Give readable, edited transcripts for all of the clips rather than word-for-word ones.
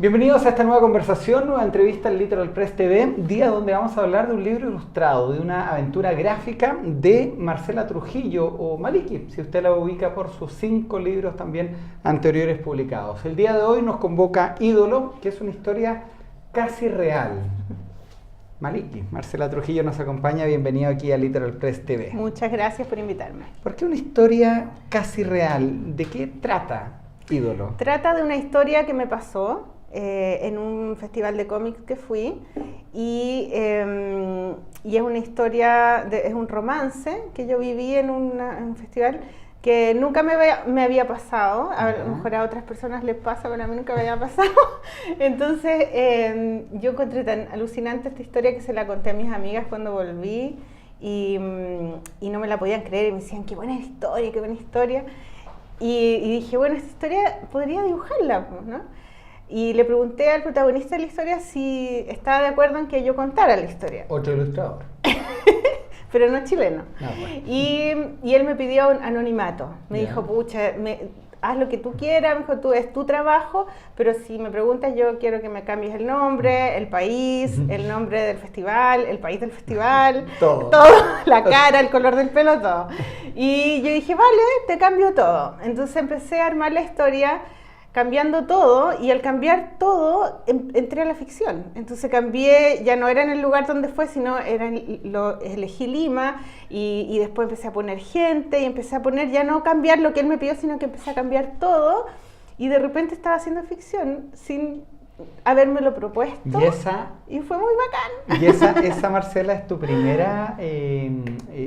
Bienvenidos a esta nueva conversación, nueva entrevista en Literal Press TV, día donde vamos a hablar de un libro ilustrado, de una aventura gráfica de Marcela Trujillo, o Maliki, si usted la ubica por sus 5 libros también anteriores publicados. El día de hoy nos convoca Ídolo, que es una historia casi real. Maliki, Marcela Trujillo nos acompaña, bienvenido aquí a Literal Press TV. Muchas gracias por invitarme. ¿Por qué una historia casi real? ¿De qué trata Ídolo? Trata de una historia que me pasó en un festival de cómics que fui y es una historia, es un romance que yo viví en un festival que nunca me había pasado. A lo mejor a otras personas les pasa, pero a mí nunca me había pasado. Entonces yo encontré tan alucinante esta historia que se la conté a mis amigas cuando volví y no me la podían creer y me decían, qué buena historia, qué buena historia. Y dije, bueno, esta historia podría dibujarla, ¿no? Y le pregunté al protagonista de la historia si estaba de acuerdo en que yo contara la historia. Otro ilustrador. Pero no chileno. No, bueno. Y él me pidió un anonimato. Me dijo, pucha, haz lo que tú quieras, me dijo, es tu trabajo, pero si me preguntas, yo quiero que me cambies el nombre, el país, el nombre del festival, el país del festival, todo, la cara, el color del pelo, todo. Y yo dije, vale, te cambio todo. Entonces empecé a armar la historia cambiando todo, y al cambiar todo entré a la ficción. Entonces cambié, ya no era en el lugar donde fue, sino elegí Lima, y después empecé a poner gente, y empecé a poner, ya no cambiar lo que él me pidió, sino que empecé a cambiar todo, y de repente estaba haciendo ficción sin habérmelo propuesto, y fue muy bacán. Y esa Marcela, es tu primera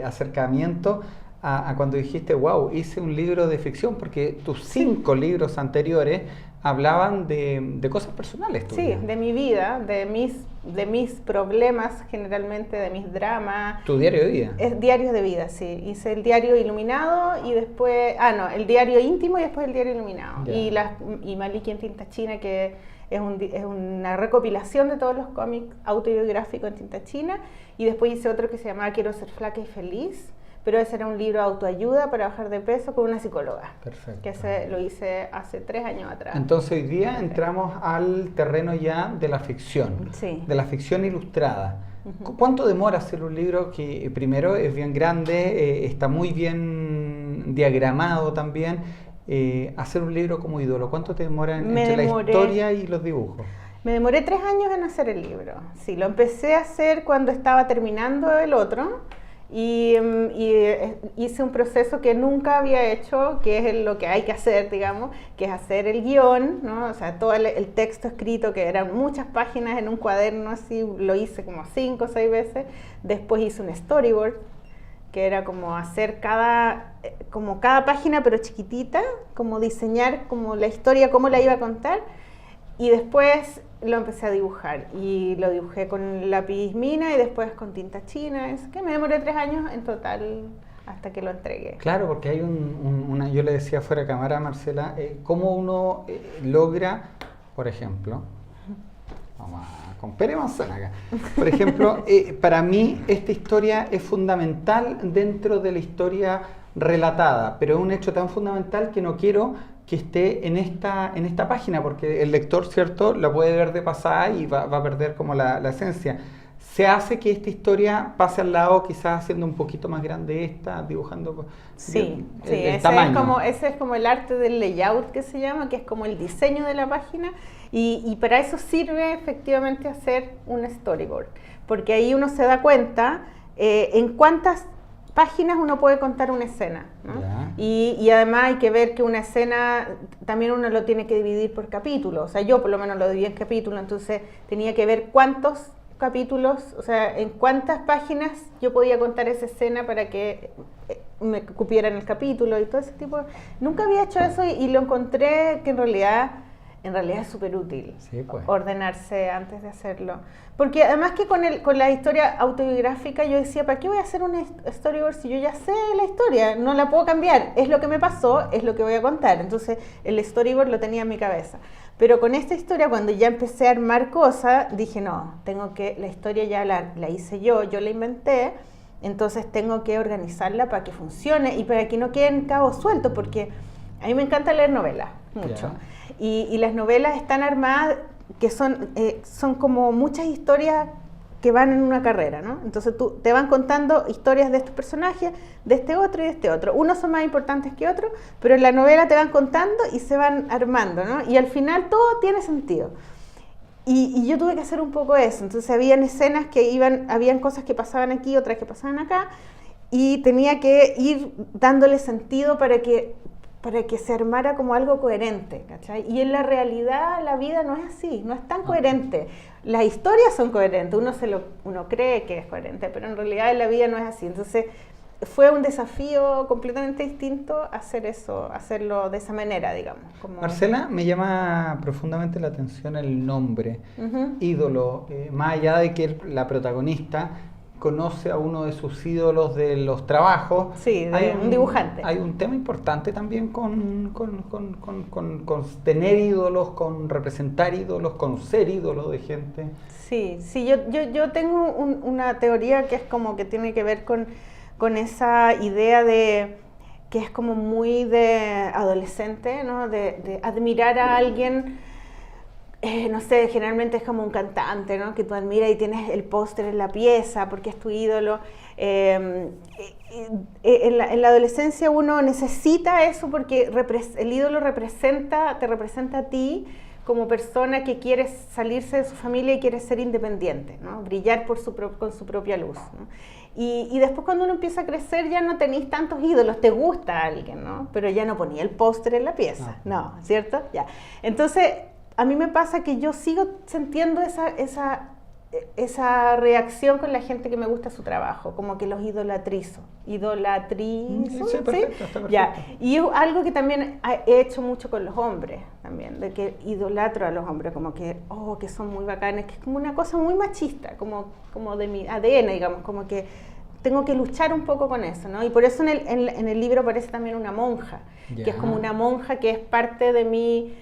acercamiento a cuando dijiste, wow, hice un libro de ficción, porque tus 5 libros anteriores hablaban de cosas personales tuyas. Sí, de mi vida, de mis problemas, generalmente de mis dramas. ¿Tu diario de vida? Es diarios de vida, sí. Hice el diario iluminado y después, el diario íntimo y después el diario iluminado. Yeah. Y Maliki en tinta china, que es una recopilación de todos los cómics autobiográficos en tinta china. Y después hice otro que se llamaba Quiero ser flaca y feliz, pero ese era un libro de autoayuda para bajar de peso con una psicóloga. Perfecto. Que ese lo hice hace 3 años atrás. Entonces hoy día entramos al terreno ya de la ficción, de la ficción ilustrada. ¿Cuánto demora hacer un libro que primero es bien grande, está muy bien diagramado también? Hacer un libro como Ídolo, ¿cuánto te demora entre la historia y los dibujos? Me demoré 3 años en hacer el libro. Sí, lo empecé a hacer cuando estaba terminando el otro. Y hice un proceso que nunca había hecho, que es lo que hay que hacer, digamos, que es hacer el guión, ¿no? O sea, todo el texto escrito, que eran muchas páginas en un cuaderno, así lo hice como 5 o 6 veces. Después hice un storyboard, que era como hacer cada página, pero chiquitita, como diseñar como la historia, cómo la iba a contar. Y después lo empecé a dibujar, y lo dibujé con lápiz mina y después con tinta china. Es que me demoré 3 años en total hasta que lo entregué. Claro, porque hay yo le decía fuera de cámara a Marcela, cómo uno logra, por ejemplo, vamos con pere manzana acá. Por ejemplo, para mí esta historia es fundamental dentro de la historia relatada, pero es un hecho tan fundamental que no quiero que esté en esta página, porque el lector, ¿cierto?, la puede ver de pasada y va a perder como la esencia. Se hace que esta historia pase al lado, quizás haciendo un poquito más grande dibujando el tamaño. Ese es como el arte del layout, que se llama, que es como el diseño de la página, y para eso sirve efectivamente hacer un storyboard, porque ahí uno se da cuenta en cuántas páginas uno puede contar una escena, ¿no? Y además hay que ver que una escena también uno lo tiene que dividir por capítulos. O sea, yo por lo menos lo dividí en capítulos, entonces tenía que ver cuántos capítulos, o sea, en cuántas páginas yo podía contar esa escena para que me cupiera en el capítulo y todo ese tipo. Nunca había hecho eso y lo encontré que en realidad es súper útil, ordenarse antes de hacerlo. Porque además que con la historia autobiográfica yo decía, ¿para qué voy a hacer un storyboard si yo ya sé la historia? No la puedo cambiar, es lo que me pasó, es lo que voy a contar. Entonces el storyboard lo tenía en mi cabeza. Pero con esta historia, cuando ya empecé a armar cosas, dije, no, la historia ya la hice yo la inventé, entonces tengo que organizarla para que funcione y para que no queden cabos sueltos, porque a mí me encanta leer novelas, mucho. Y las novelas están armadas que son como muchas historias que van en una carrera, ¿no? Entonces te van contando historias de estos personajes, de este otro y de este otro. Unos son más importantes que otros, pero en la novela te van contando y se van armando, ¿no? Y al final todo tiene sentido. Y yo tuve que hacer un poco eso. Entonces habían escenas habían cosas que pasaban aquí, otras que pasaban acá, y tenía que ir dándole sentido para que se armara como algo coherente, ¿cachai? Y en la realidad la vida no es así, no es tan coherente. Las historias son coherentes, uno cree que es coherente, pero en realidad en la vida no es así. Entonces fue un desafío completamente distinto hacer eso, hacerlo de esa manera, digamos. Marcela, me llama profundamente la atención el nombre, ídolo, más allá de que la protagonista conoce a uno de sus ídolos de los trabajos. Sí, de un dibujante. Hay un tema importante también con tener ídolos, con representar ídolos, con ser ídolo de gente. Sí, yo tengo una teoría que es como que tiene que ver con esa idea de que es como muy de adolescente, ¿no? De admirar a alguien. No sé, generalmente es como un cantante, ¿no? Que tú admiras y tienes el póster en la pieza porque es tu ídolo. En la adolescencia uno necesita eso porque el ídolo te representa a ti como persona que quiere salirse de su familia y quiere ser independiente, ¿no? Brillar con su propia luz, ¿no? Y después cuando uno empieza a crecer ya no tenéis tantos ídolos, te gusta alguien, ¿no? Pero ya no ponía el póster en la pieza, no, ¿cierto? Ya. Entonces, a mí me pasa que yo sigo sintiendo esa reacción con la gente que me gusta su trabajo, como que los idolatrizo. Sí, perfecto, está perfecto. Ya. Y es algo que también he hecho mucho con los hombres, también, de que idolatro a los hombres, como que son muy bacanes, que es como una cosa muy machista, como de mi ADN, digamos, como que tengo que luchar un poco con eso, ¿no? Y por eso en el libro aparece también una monja, que es como una monja que es parte de mi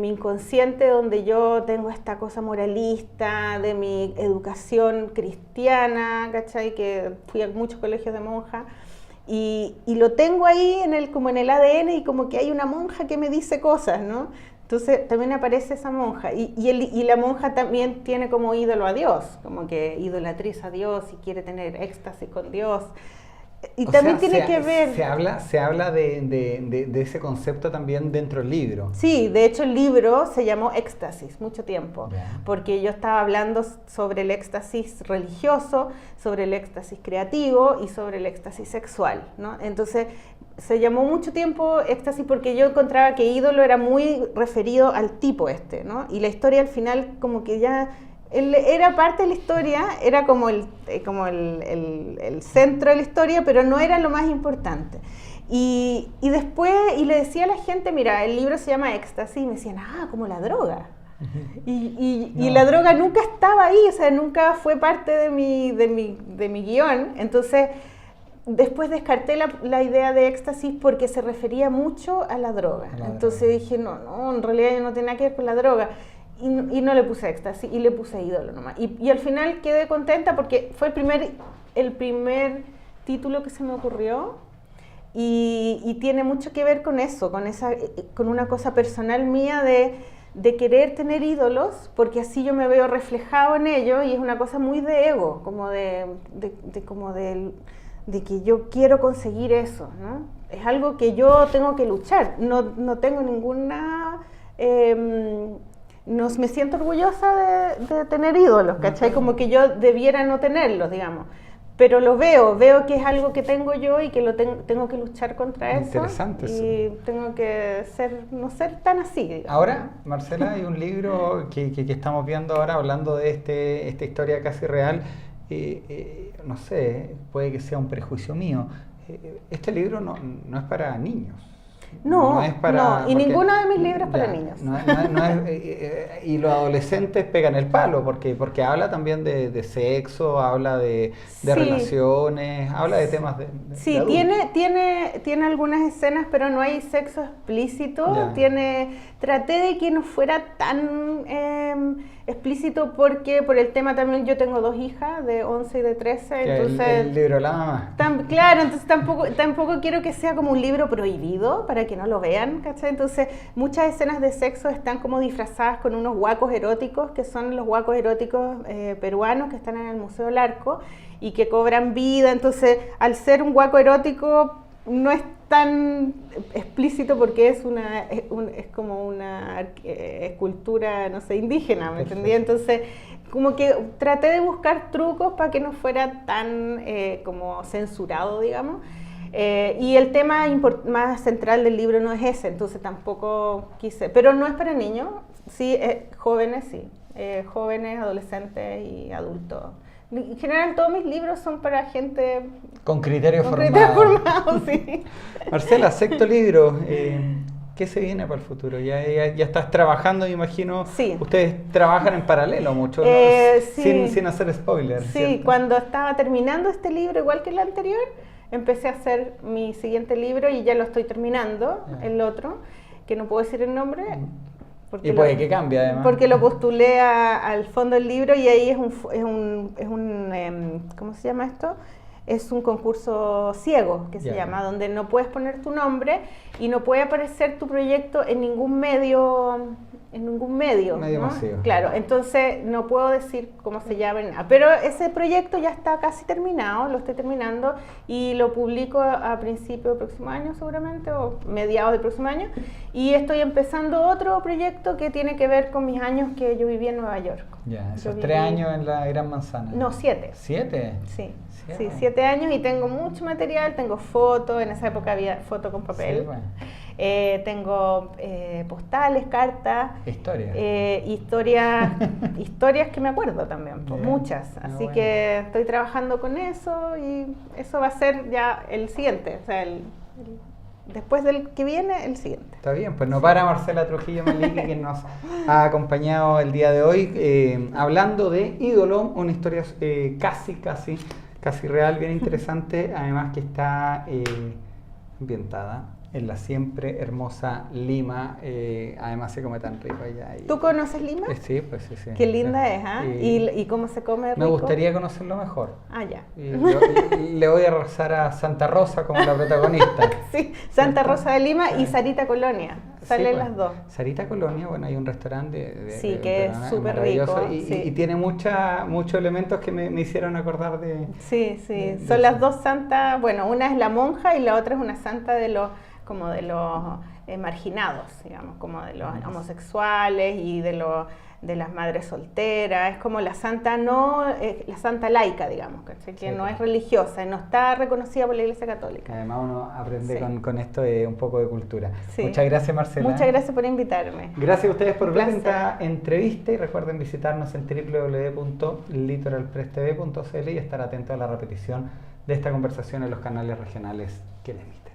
inconsciente, donde yo tengo esta cosa moralista, de mi educación cristiana, ¿cachai? Que fui a muchos colegios de monjas, y lo tengo ahí como en el ADN, y como que hay una monja que me dice cosas, ¿no? Entonces también aparece esa monja, y la monja también tiene como ídolo a Dios, como que idolatriza a Dios y quiere tener éxtasis con Dios. Y también tiene que ver... Se habla de ese concepto también dentro del libro. Sí, de hecho el libro se llamó Éxtasis mucho tiempo, porque yo estaba hablando sobre el éxtasis religioso, sobre el éxtasis creativo y sobre el éxtasis sexual, ¿no? Entonces se llamó mucho tiempo Éxtasis porque yo encontraba que ídolo era muy referido al tipo ¿no? Y la historia al final como que ya... era parte de la historia, era como el centro de la historia, pero no era lo más importante. Y después, le decía a la gente, mira, el libro se llama Éxtasis, y me decían, como la droga. Y la droga nunca estaba ahí, o sea, nunca fue parte de mi guión. Entonces, después descarté la idea de éxtasis porque se refería mucho a la droga. Entonces dije, no, en realidad no tiene nada que ver con la droga. Y no le puse éxtasis, y le puse ídolo nomás. Y al final quedé contenta porque fue el primer título que se me ocurrió, y tiene mucho que ver con eso, con una cosa personal mía de querer tener ídolos, porque así yo me veo reflejado en ellos, y es una cosa muy de ego, como de que yo quiero conseguir eso, ¿no? Es algo que yo tengo que luchar, no tengo ninguna... no me siento orgullosa de tener ídolos, ¿cachai? Como que yo debiera no tenerlos, digamos. Pero lo veo que es algo que tengo yo y que tengo que luchar contra eso. Interesante eso. Y tengo que no ser tan así, digamos. Ahora, Marcela, hay un libro que estamos viendo ahora, hablando de esta historia casi real. No sé, puede que sea un prejuicio mío. Este libro no es para niños. No, es para, y ninguno de mis libros es para niños. Y los adolescentes pegan el palo, porque habla también de sexo, habla de relaciones, habla de temas de sí, tiene algunas escenas, pero no hay sexo explícito. Traté de que no fuera tan explícito porque por el tema también yo tengo 2 hijas de 11 y de 13, Que entonces... el libro de la mamá. Claro, entonces tampoco quiero que sea como un libro prohibido para que no lo vean, ¿cachai? Entonces muchas escenas de sexo están como disfrazadas con unos guacos eróticos, que son los guacos eróticos peruanos que están en el Museo del Arco y que cobran vida, entonces al ser un guaco erótico no es tan explícito porque es como una escultura, no sé, indígena, ¿me entendí? Entonces, como que traté de buscar trucos para que no fuera tan como censurado, digamos. Y el tema más central del libro no es ese, entonces tampoco quise, pero no es para niños, sí, jóvenes, jóvenes, adolescentes y adultos. En general todos mis libros son para gente con criterios formados, sí. Marcela, sexto libro, ¿qué se viene para el futuro? Ya estás trabajando, me imagino. Sí. Ustedes trabajan en paralelo mucho, ¿no? Sí. sin hacer spoilers. Sí, ¿cierto? cuando estaba terminando este libro, igual que el anterior, empecé a hacer mi siguiente libro y ya lo estoy terminando, el otro, que no puedo decir el nombre. Y puede que cambie además. Porque lo postulé al fondo del libro y ahí es un ¿cómo se llama esto? Es un concurso ciego, que se llama, donde no puedes poner tu nombre y no puede aparecer tu proyecto en ningún medio, Medio masivo. Claro, entonces no puedo decir cómo se llama, pero ese proyecto ya está casi terminado, lo estoy terminando y lo publico a principios del próximo año seguramente, o mediados del próximo año, y estoy empezando otro proyecto que tiene que ver con mis años que yo viví en Nueva York. Ya, esos 3 años en la Gran Manzana. No, 7. ¿7? Sí. Sí, 7 años y tengo mucho material, tengo fotos, en esa época había fotos con papel. Sí, bueno. Tengo postales, cartas, historias que me acuerdo también, pues, muchas. Así que estoy trabajando con eso y eso va a ser ya el siguiente, o sea, después del que viene, el siguiente. Está bien, pues no para Marcela Trujillo Melique, quien nos ha acompañado el día de hoy, hablando de Ídolo, una historia casi real, bien interesante, además que está ambientada en la siempre hermosa Lima, además se come tan rico allá. ¿Tú conoces Lima? Sí, pues sí. Qué linda es, ¿ah? ¿Y cómo se come rico? Me gustaría conocerlo mejor. Ah, ya. Le voy a rezar a Santa Rosa como la protagonista. Sí, Santa Rosa de Lima y Sarita Colonia. Salen las dos. Sarita Colonia, bueno, hay un restaurante sí, que es súper rico. Y tiene muchos elementos que me hicieron acordar de... Sí, son las dos santas, bueno, una es la monja y la otra es una santa de los marginados, digamos, como de los homosexuales y de las madres solteras. Es como la santa la santa laica, digamos, que no es religiosa, no está reconocida por la Iglesia Católica. Además uno aprende con esto un poco de cultura. Sí. Muchas gracias, Marcela. Muchas gracias por invitarme. Gracias a ustedes por ver esta entrevista y recuerden visitarnos en www.litoralpresstv.cl y estar atentos a la repetición de esta conversación en los canales regionales que le emiten.